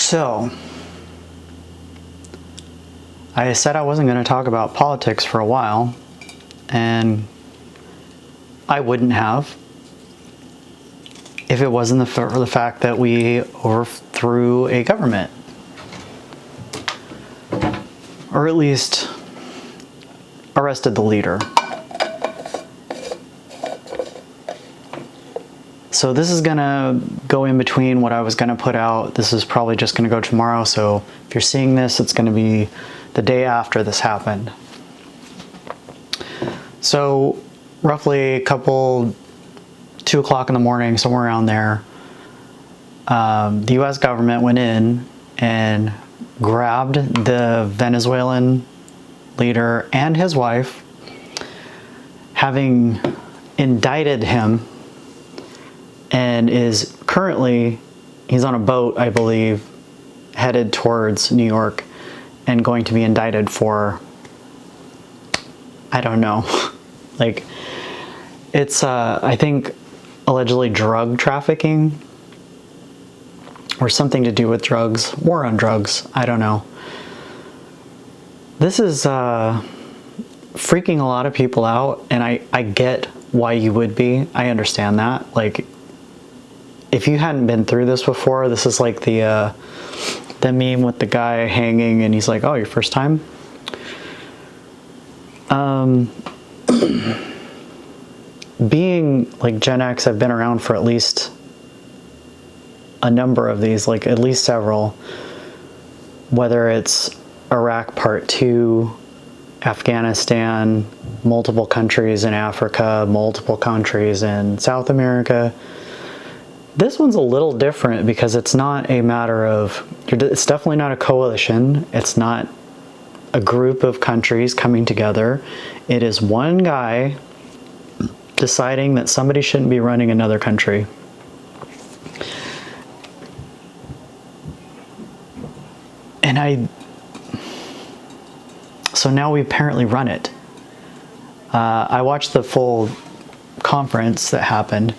So, I said I wasn't going to talk about politics for a while, and I wouldn't have if it wasn't for the fact that we overthrew a government. Or at least arrested the leader. So this is gonna go in between what I was gonna put out. This is probably just gonna go tomorrow, so if you're seeing this, it's gonna be the day after this happened. So roughly 2 o'clock in the morning, somewhere around there, the US government went in and grabbed the Venezuelan leader and his wife, having indicted him, and is currently, he's on a boat, I believe, headed towards New York and going to be indicted for, I don't know, like, it's, I think, allegedly drug trafficking or something to do with drugs, war on drugs, I don't know. This is freaking a lot of people out, and I get why you would be. I understand that. Like, if you hadn't been through this before, this is like the meme with the guy hanging and he's like, oh, your first time? Being like Gen X, I've been around for at least a number of these, like at least several, whether it's Iraq Part 2, Afghanistan, multiple countries in Africa, multiple countries in South America. This one's a little different because it's not a matter of, it's definitely not a coalition. It's not a group of countries coming together. It is one guy deciding that somebody shouldn't be running another country. And so now we apparently run it. I watched the full conference that happened.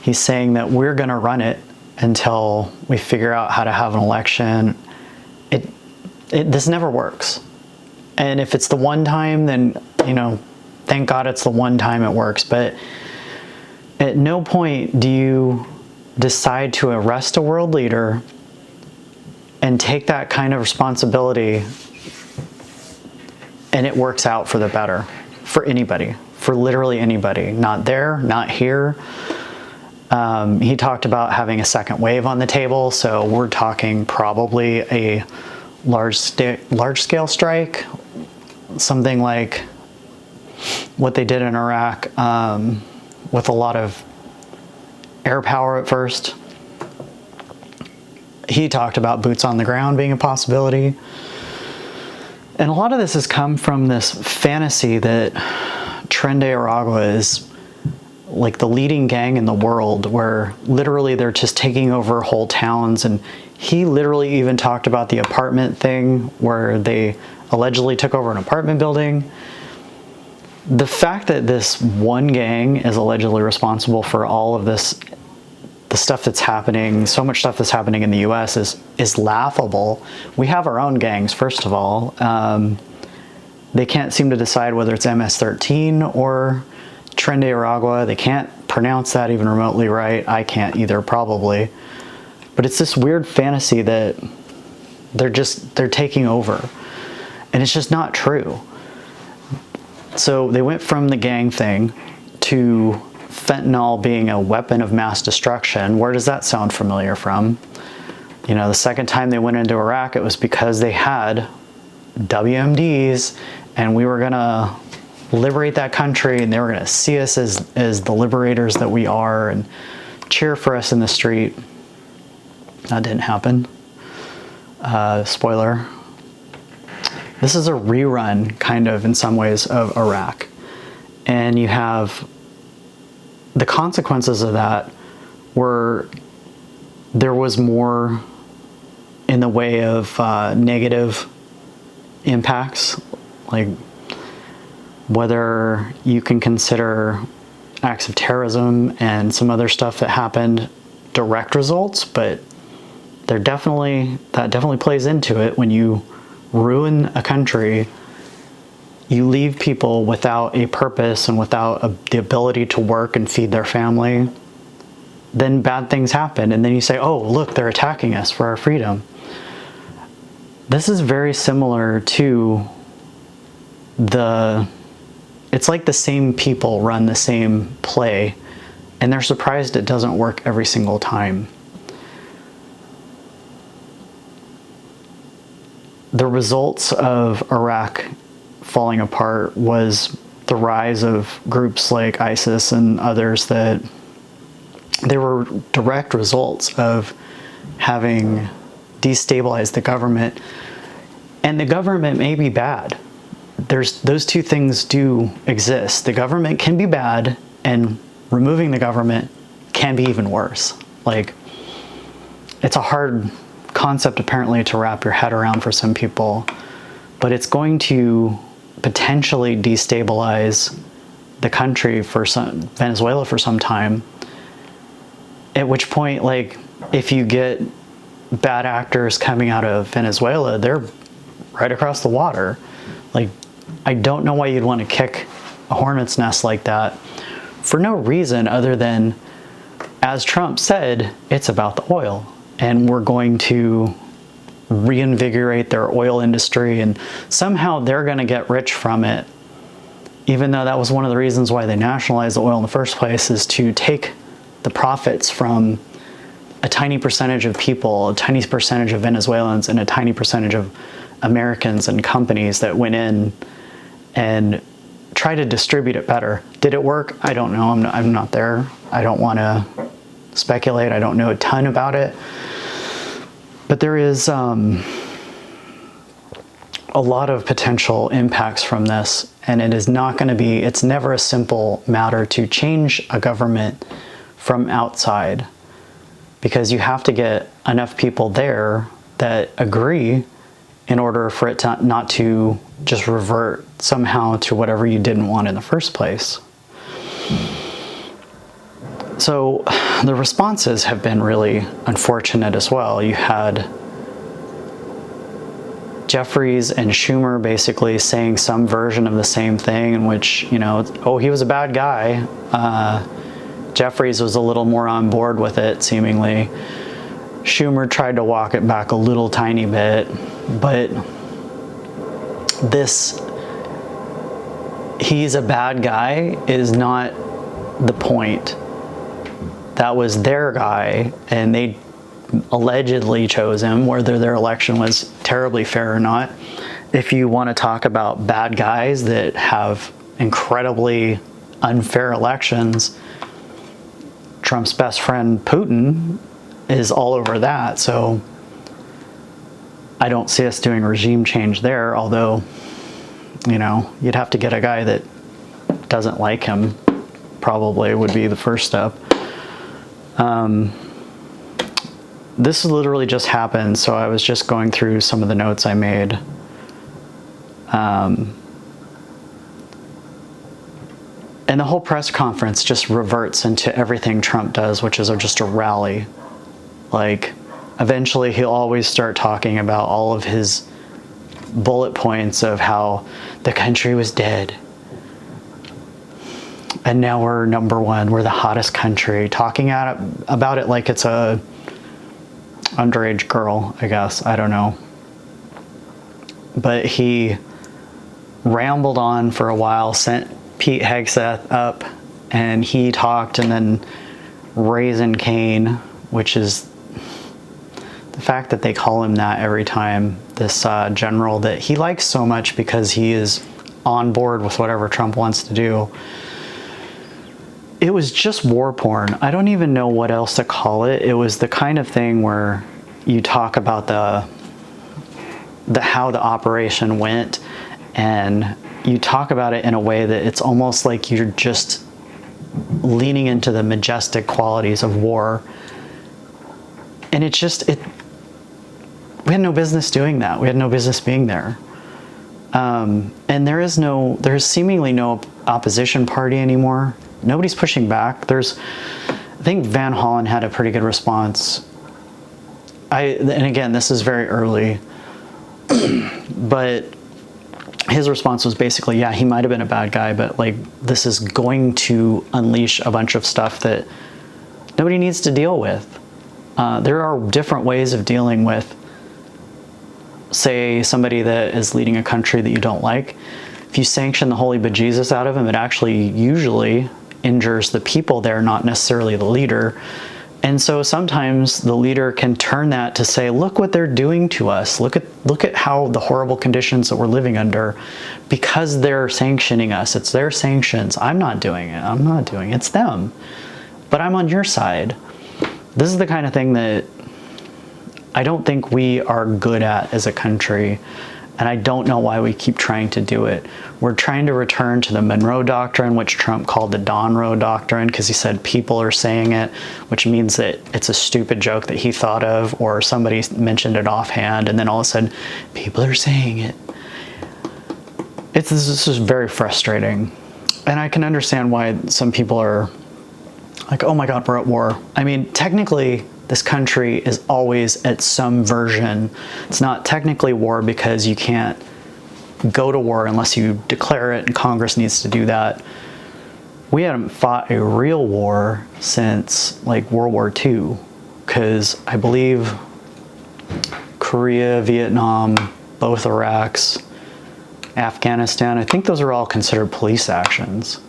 He's saying that we're gonna run it until we figure out how to have an election. This never works. And if it's the one time, then, you know, thank God it's the one time it works. But at no point do you decide to arrest a world leader and take that kind of responsibility and it works out for the better, for anybody, for literally anybody. Not there, not here. He talked about having a second wave on the table, so we're talking probably a large-scale strike, something like what they did in Iraq, with a lot of air power at first. He talked about boots on the ground being a possibility. And a lot of this has come from this fantasy that Tren de Aragua is like the leading gang in the world, where literally they're just taking over whole towns. And he literally even talked about the apartment thing where they allegedly took over an apartment building. The fact that this one gang is allegedly responsible for all of this, the stuff that's happening, so much stuff that's happening in the US is laughable. We have our own gangs, first of all. They can't seem to decide whether it's MS-13 or Tren de Aragua. They can't pronounce that even remotely right. I can't either, probably. But it's this weird fantasy that they're taking over. And it's just not true. So they went from the gang thing to fentanyl being a weapon of mass destruction. Where does that sound familiar from? You know, the second time they went into Iraq, it was because they had WMDs and we were gonna liberate that country, and they were gonna see us as the liberators that we are and cheer for us in the street. That didn't happen. Spoiler. This is a rerun, kind of, in some ways, of Iraq. And you have the consequences of that were there was more in the way of negative impacts, like whether you can consider acts of terrorism and some other stuff that happened direct results, but that definitely plays into it. When you ruin a country, you leave people without a purpose and without the ability to work and feed their family, then bad things happen. And then you say, oh, look, they're attacking us for our freedom. This is very similar to it's like the same people run the same play, and they're surprised it doesn't work every single time. The results of Iraq falling apart was the rise of groups like ISIS and others that they were direct results of having destabilized the government. And the government may be bad. Those two things do exist. The government can be bad, and removing the government can be even worse. Like, it's a hard concept apparently to wrap your head around for some people, but it's going to potentially destabilize the country Venezuela for some time. At which point, like, if you get bad actors coming out of Venezuela, they're right across the water. Like, I don't know why you'd want to kick a hornet's nest like that for no reason other than, as Trump said, it's about the oil, and we're going to reinvigorate their oil industry, and somehow they're going to get rich from it, even though that was one of the reasons why they nationalized the oil in the first place, is to take the profits from a tiny percentage of people, a tiny percentage of Venezuelans, and a tiny percentage of Americans and companies that went in and try to distribute it better. Did it work? I don't know. I'm not there. I don't want to speculate. I don't know a ton about it. But there is a lot of potential impacts from this, and it is not going to be, it's never a simple matter to change a government from outside, because you have to get enough people there that agree in order for it to not to just revert somehow to whatever you didn't want in the first place. So the responses have been really unfortunate as well. You had Jeffries and Schumer basically saying some version of the same thing, in which, you know, oh, he was a bad guy. Jeffries was a little more on board with it, seemingly. Schumer tried to walk it back a little tiny bit, but this he's a bad guy is not the point. That was their guy, and they allegedly chose him, whether their election was terribly fair or not. If you want to talk about bad guys that have incredibly unfair elections, Trump's best friend Putin is all over that. So I don't see us doing regime change there, although, you know, you'd have to get a guy that doesn't like him, probably would be the first step. This literally just happened, so I was just going through some of the notes I made. And the whole press conference just reverts into everything Trump does, which is just a rally. Like, eventually he'll always start talking about all of his bullet points of how the country was dead. And now we're number one, we're the hottest country, talking about it like it's a underage girl, I guess, I don't know. But he rambled on for a while, sent Pete Hegseth up, and he talked, and then Raising Cane, which is the fact that they call him that every time, this general that he likes so much because he is on board with whatever Trump wants to do. It was just war porn. I don't even know what else to call it. It was the kind of thing where you talk about how the operation went, and you talk about it in a way that it's almost like you're just leaning into the majestic qualities of war. And it's just, we had no business doing that. We had no business being there. And there's seemingly no opposition party anymore. Nobody's pushing back. I think Van Hollen had a pretty good response. and again, this is very early, but his response was basically, yeah, he might have been a bad guy, but like this is going to unleash a bunch of stuff that nobody needs to deal with. There are different ways of dealing with, say, somebody that is leading a country that you don't like. If you sanction the holy bejesus out of him, it actually usually injures the people there, not necessarily the leader. And so sometimes the leader can turn that to say, look what they're doing to us. Look at how the horrible conditions that we're living under, because they're sanctioning us. It's their sanctions. I'm not doing it. I'm not doing it. It's them. But I'm on your side. This is the kind of thing that I don't think we are good at as a country. And I don't know why we keep trying to do it. We're trying to return to the Monroe Doctrine, which Trump called the Don Roe Doctrine, because he said people are saying it, which means that it's a stupid joke that he thought of, or somebody mentioned it offhand, and then all of a sudden, people are saying it. This is very frustrating. And I can understand why some people are like, oh my God, we're at war. I mean, technically, this country is always at some version. It's not technically war because you can't go to war unless you declare it, and Congress needs to do that. We haven't fought a real war since like World War II, because I believe Korea, Vietnam, both Iraqs, Afghanistan, I think those are all considered police actions.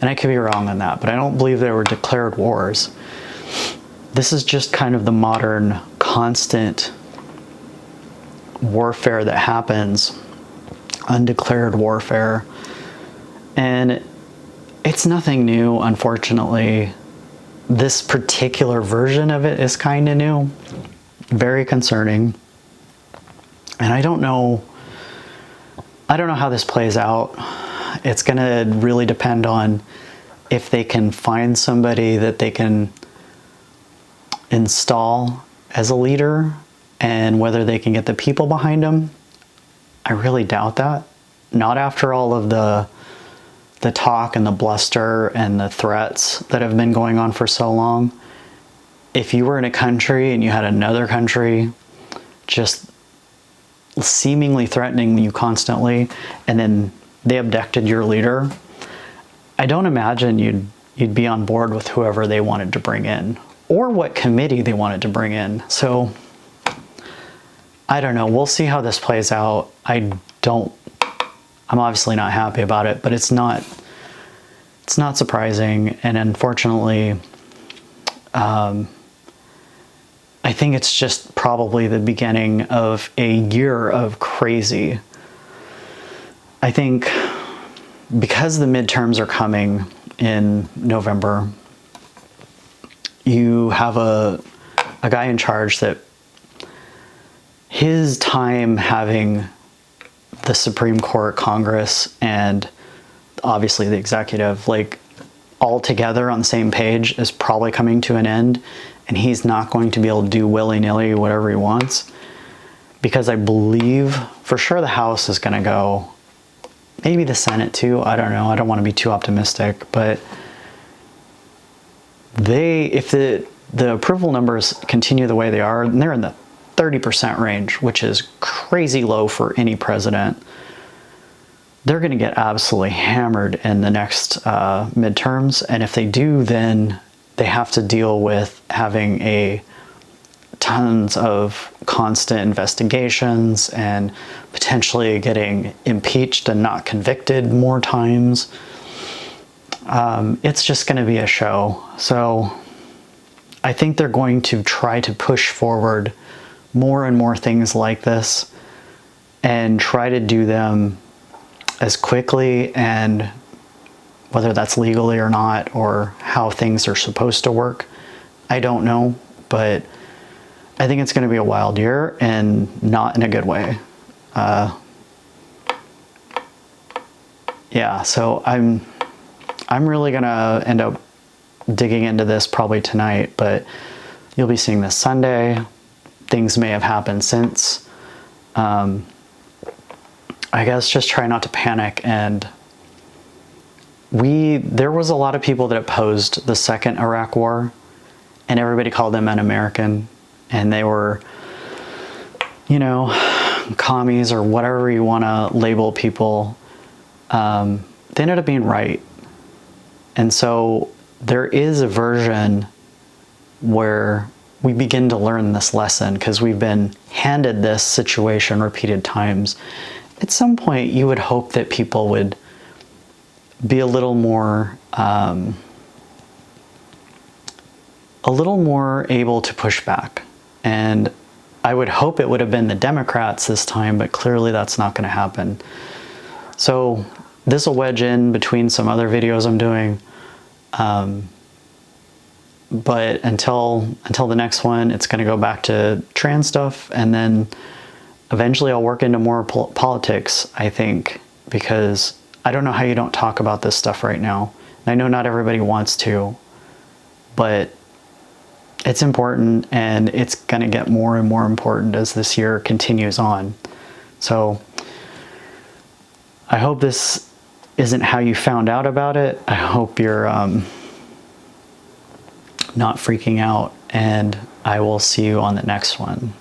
And I could be wrong on that, but I don't believe they were declared wars. This is just kind of the modern constant warfare that happens, undeclared warfare. And it's nothing new, unfortunately. This particular version of it is kind of new, very concerning. And I don't know how this plays out. It's going to really depend on if they can find somebody that they can install as a leader, and whether they can get the people behind them. I really doubt that. Not after all of the talk and the bluster and the threats that have been going on for so long. If you were in a country and you had another country just seemingly threatening you constantly, and then they abducted your leader, I don't imagine you'd be on board with whoever they wanted to bring in, or what committee they wanted to bring in. So I don't know. We'll see how this plays out. I'm obviously not happy about it, but it's not surprising. And unfortunately, I think it's just probably the beginning of a year of crazy. I think because the midterms are coming in November, you have a guy in charge that his time having the Supreme Court, Congress, and obviously the executive, like all together on the same page is probably coming to an end, and he's not going to be able to do willy-nilly whatever he wants, because I believe for sure the House is going to go, maybe the Senate too, I don't know, I don't want to be too optimistic, but if the approval numbers continue the way they are, and they're in the 30% range, which is crazy low for any president, they're going to get absolutely hammered in the next midterms. And if they do, then they have to deal with having tons of constant investigations and potentially getting impeached and not convicted more times. It's just going to be a show. So I think they're going to try to push forward more and more things like this and try to do them as quickly, and whether that's legally or not, or how things are supposed to work, I don't know, but I think it's going to be a wild year, and not in a good way. Yeah, so I'm really going to end up digging into this probably tonight, but you'll be seeing this Sunday. Things may have happened since. I guess just try not to panic. And there was a lot of people that opposed the second Iraq war, and everybody called them un-American. and they were, you know, commies or whatever you want to label people, they ended up being right. And so there is a version where we begin to learn this lesson because we've been handed this situation repeated times. At some point, you would hope that people would be a little more able to push back. And I would hope it would have been the Democrats this time, but clearly that's not going to happen. So this will wedge in between some other videos I'm doing. But until the next one, it's going to go back to trans stuff, and then eventually I'll work into more politics, I think, because I don't know how you don't talk about this stuff right now. I know not everybody wants to, but it's important, and it's going to get more and more important as this year continues on. So I hope this isn't how you found out about it. I hope you're not freaking out, and I will see you on the next one.